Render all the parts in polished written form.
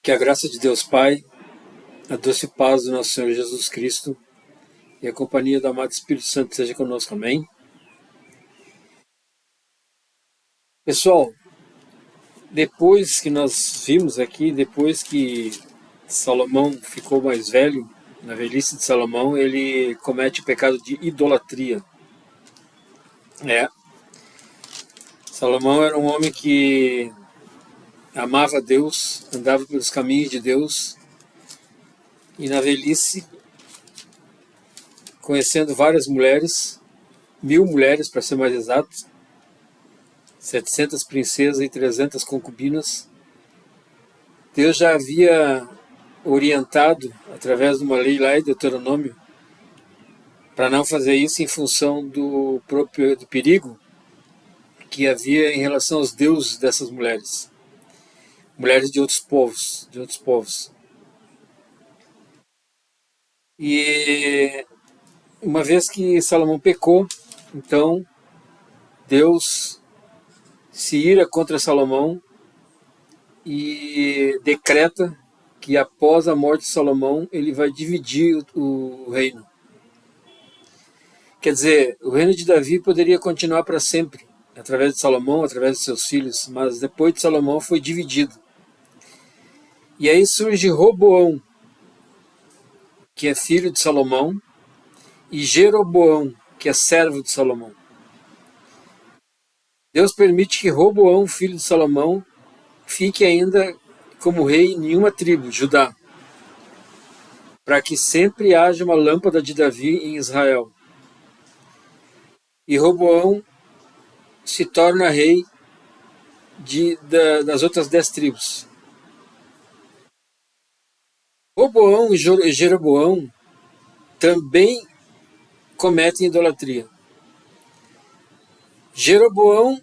Que a graça de Deus Pai, a doce paz do nosso Senhor Jesus Cristo e a companhia do amado Espírito Santo seja conosco. Amém? Pessoal, depois que nós vimos aqui, depois que Salomão ficou mais velho, na velhice de Salomão, ele comete o pecado de idolatria. Salomão era um homem que amava Deus, andava pelos caminhos de Deus, e na velhice, conhecendo várias mulheres, 1000 mulheres para ser mais exato, 700 princesas e 300 concubinas, Deus já havia orientado, através de uma lei lá em Deuteronômio, para não fazer isso em função do perigo que havia em relação aos deuses dessas mulheres, mulheres de outros povos. E uma vez que Salomão pecou, então Deus se ira contra Salomão e decreta que após a morte de Salomão ele vai dividir o reino. Quer dizer, o reino de Davi poderia continuar para sempre, através de Salomão, através de seus filhos, mas depois de Salomão foi dividido. E aí surge Roboão, que é filho de Salomão, e Jeroboão, que é servo de Salomão. Deus permite que Roboão, filho de Salomão, fique ainda como rei em uma tribo, Judá, para que sempre haja uma lâmpada de Davi em Israel. E Roboão se torna rei das outras 10 tribos. Roboão e Jeroboão também cometem idolatria. Jeroboão,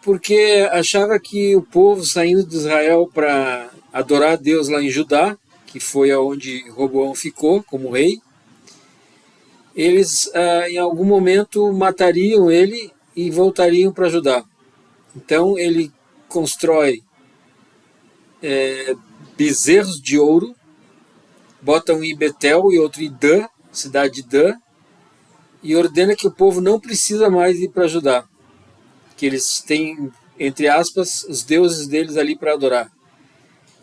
porque achava que o povo saindo de Israel para adorar a Deus lá em Judá, que foi aonde Roboão ficou como rei, eles em algum momento matariam ele e voltariam para Judá. Então ele constrói bezerros de ouro, bota um em Betel e outro em Dan, cidade de Dan, e ordena que o povo não precisa mais ir para Judá, que eles têm, entre aspas, os deuses deles ali para adorar.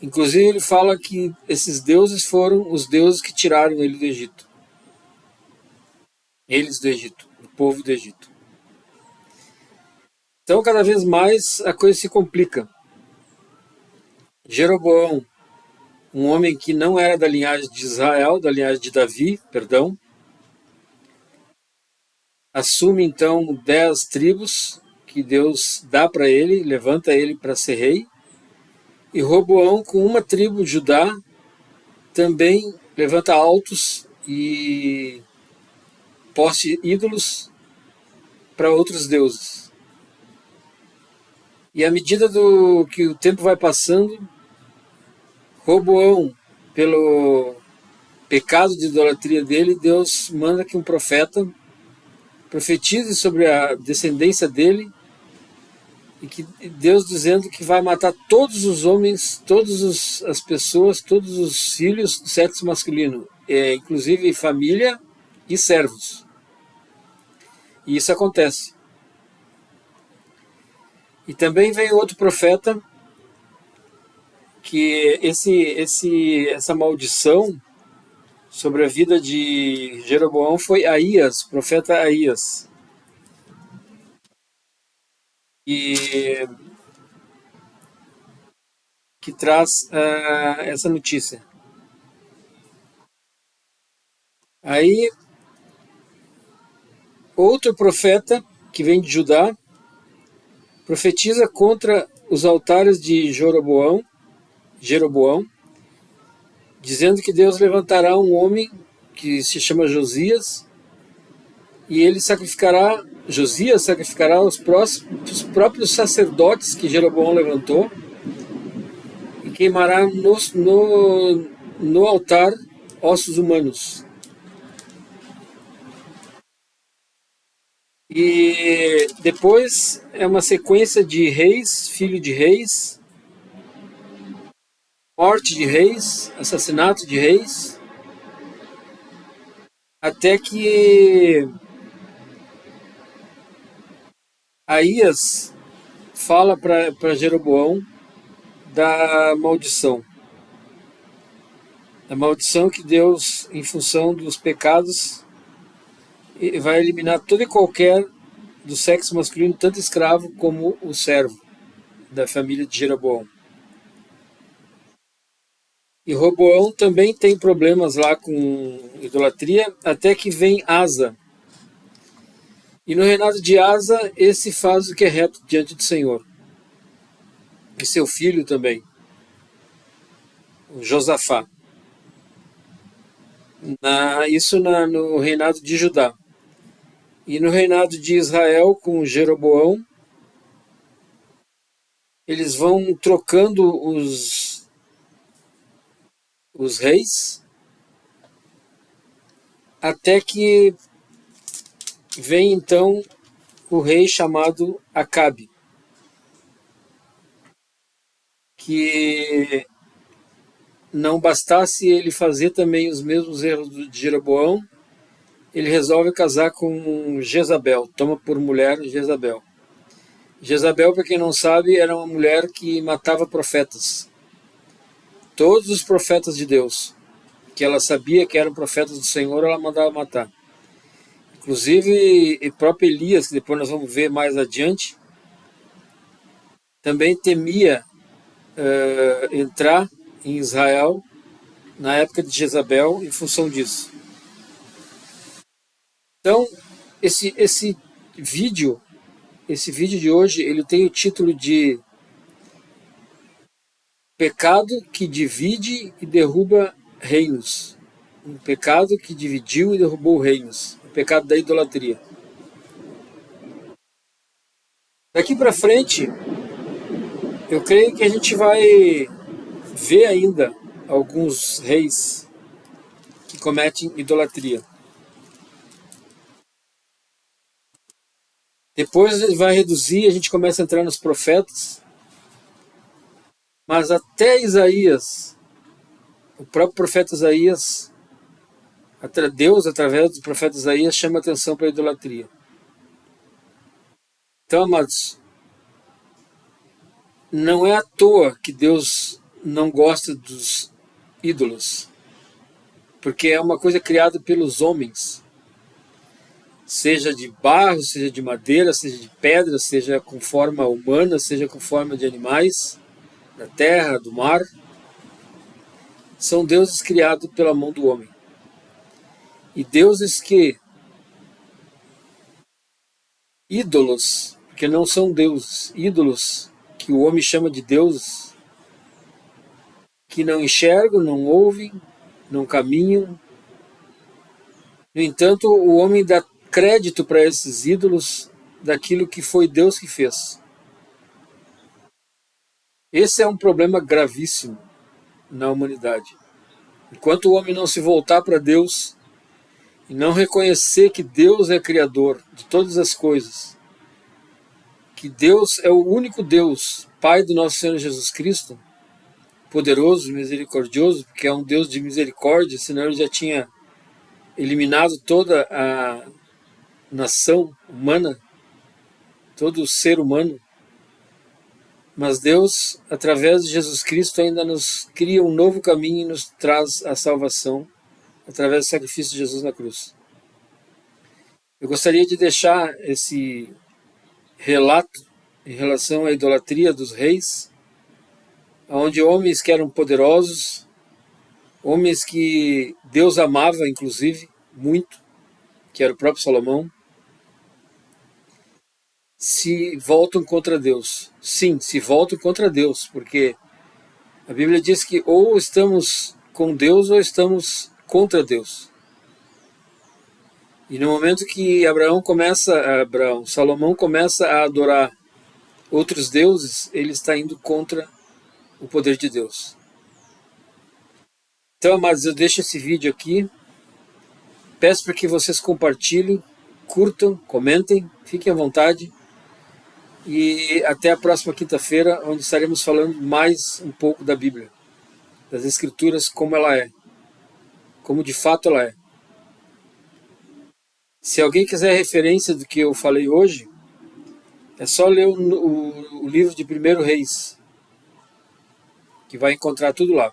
Inclusive ele fala que esses deuses foram os deuses que tiraram ele do Egito. Eles do Egito, o povo do Egito. Então cada vez mais a coisa se complica. Jeroboão, um homem que não era da linhagem de Israel, da linhagem de Davi, perdão, assume então 10 tribos que Deus dá para ele, levanta ele para ser rei. E Roboão, com uma tribo, Judá, também levanta altos e poste ídolos para outros deuses. E à medida que o tempo vai passando, Roboão, pelo pecado de idolatria dele, Deus manda que um profeta profetize sobre a descendência dele, e que Deus dizendo que vai matar todos os homens, todas as pessoas, todos os filhos do sexo masculino, inclusive família e servos. E isso acontece. E também vem outro profeta que essa maldição sobre a vida de Jeroboão foi Aías, profeta Aías. E que traz essa notícia. Aí, outro profeta que vem de Judá profetiza contra os altares de Jeroboão, dizendo que Deus levantará um homem que se chama Josias, e ele Josias sacrificará os próprios sacerdotes que Jeroboão levantou, e queimará no altar ossos humanos. E depois é uma sequência de reis, filho de reis, morte de reis, assassinato de reis, até que Aías fala para Jeroboão da maldição. A maldição que Deus, em função dos pecados, vai eliminar todo e qualquer do sexo masculino, tanto escravo como o servo da família de Jeroboão. E Roboão também tem problemas lá com idolatria, até que vem Asa. E no reinado de Asa, esse faz o que é reto diante do Senhor. E seu filho também, o Josafá. Isso no reinado de Judá. E no reinado de Israel, com Jeroboão, eles vão trocando os reis, até que vem então o rei chamado Acabe, que não bastasse ele fazer também os mesmos erros de Jeroboão, ele resolve casar com Jezabel, toma por mulher Jezabel. Jezabel, para quem não sabe, era uma mulher que matava profetas. Todos os profetas de Deus, que ela sabia que eram profetas do Senhor, ela mandava matar. Inclusive, o próprio Elias, que depois nós vamos ver mais adiante, também temia entrar em Israel na época de Jezabel em função disso. Então, esse vídeo de hoje, ele tem o título de Pecado que divide e derruba reinos. Um pecado que dividiu e derrubou reinos. O pecado da idolatria. Daqui para frente, eu creio que a gente vai ver ainda alguns reis que cometem idolatria. Depois ele vai reduzir, a gente começa a entrar nos profetas. Mas até Isaías, o próprio profeta Isaías, Deus, através do profeta Isaías, chama atenção para a idolatria. Então, amados, não é à toa que Deus não gosta dos ídolos, porque é uma coisa criada pelos homens, seja de barro, seja de madeira, seja de pedra, seja com forma humana, seja com forma de animais, da terra, do mar. São deuses criados pela mão do homem. E deuses que ídolos, porque não são deuses, ídolos que o homem chama de deuses, que não enxergam, não ouvem, não caminham. No entanto, o homem dá crédito para esses ídolos daquilo que foi Deus que fez. Esse é um problema gravíssimo na humanidade. Enquanto o homem não se voltar para Deus e não reconhecer que Deus é criador de todas as coisas, que Deus é o único Deus, Pai do nosso Senhor Jesus Cristo, poderoso e misericordioso, porque é um Deus de misericórdia, senão ele já tinha eliminado toda a nação humana, todo o ser humano. Mas Deus, através de Jesus Cristo, ainda nos cria um novo caminho e nos traz a salvação através do sacrifício de Jesus na cruz. Eu gostaria de deixar esse relato em relação à idolatria dos reis, onde homens que eram poderosos, homens que Deus amava, inclusive, muito, que era o próprio Salomão, se voltam contra Deus. Sim, se voltam contra Deus, porque a Bíblia diz que ou estamos com Deus ou estamos contra Deus. E no momento que Salomão começa a adorar outros deuses, ele está indo contra o poder de Deus. Então, amados, eu deixo esse vídeo aqui. Peço para que vocês compartilhem, curtam, comentem, fiquem à vontade. E até a próxima quinta-feira, onde estaremos falando mais um pouco da Bíblia. das Escrituras como ela é, como de fato ela é. Se alguém quiser referência do que eu falei hoje, é só ler o livro de 1 Reis, que vai encontrar tudo lá.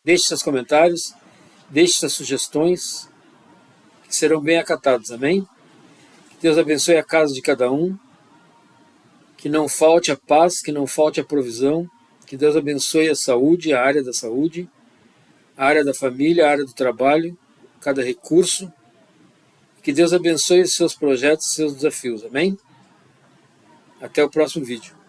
Deixe seus comentários, deixe suas sugestões, que serão bem acatados, amém? Que Deus abençoe a casa de cada um, que não falte a paz, que não falte a provisão, que Deus abençoe a saúde, a área da saúde, a área da família, a área do trabalho, cada recurso, que Deus abençoe os seus projetos e seus desafios, amém? Até o próximo vídeo.